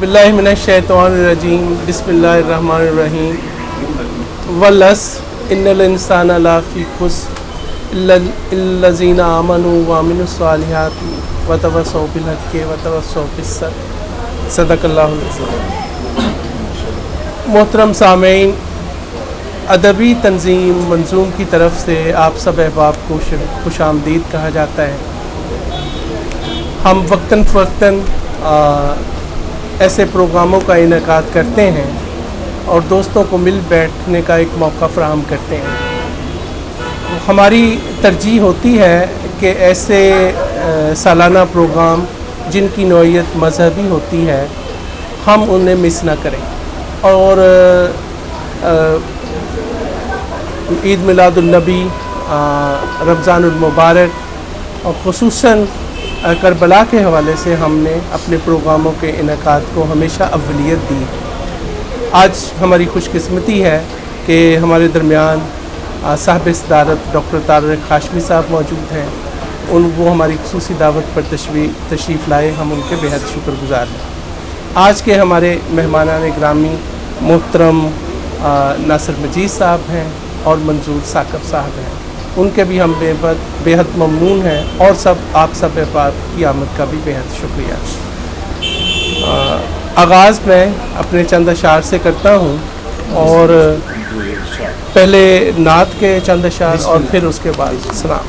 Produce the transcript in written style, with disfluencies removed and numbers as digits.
बिल्लाहि मिनश्शैतानिर्रजीम बिस्मिल्लाहिर्रहमानिर्रहीम वल्लस इन्नल इंसाना लाफी खुस्र इल्लज़ीना आमनु व अमिलुस्सालिहाति व तवस्सौ बिल हक़्क़ि व तवस्सौ बिस्सब्र। सदक़ल्लाहुल अज़ीम। मोहतरम सामीन, अदबी तंज़ीम मंजूम की तरफ से आप सब अहबाब को खुशामदीद कहा जाता है। हम वक्तन फ़वक्तन ऐसे प्रोग्रामों का इनेकाद करते हैं और दोस्तों को मिल बैठने का एक मौका फ़राहम करते हैं। हमारी तरजीह होती है कि ऐसे सालाना प्रोग्राम जिनकी नौइयत मजहबी होती है हम उन्हें मिस ना करें। और ईद मिलादुन्नबी, रमज़ानुल मुबारक और ख़ुसूसन करबला के हवाले से हमने अपने प्रोग्रामों के इनेकाद को हमेशा अव्वलियत दी। आज हमारी खुशकिस्मती है कि हमारे दरमियान साहिब सदारत डॉक्टर तारिक हाशमी साहब मौजूद हैं। वो हमारी खुसूसी दावत पर तशरीफ़ लाए, हम उनके बेहद शुक्रगुज़ार हैं। आज के हमारे मेहमानान ग्रामी मोहतरम नासिर मजीद साहब हैं और मंजूर साकब साहब हैं। उनके भी हम बेहद ममनून हैं और आप सब अहबाब की आमद का भी बेहद शुक्रिया। आगाज़ मैं अपने चंद अशार से करता हूँ और पहले नात के चंद अशार और फिर उसके बाद सलाम।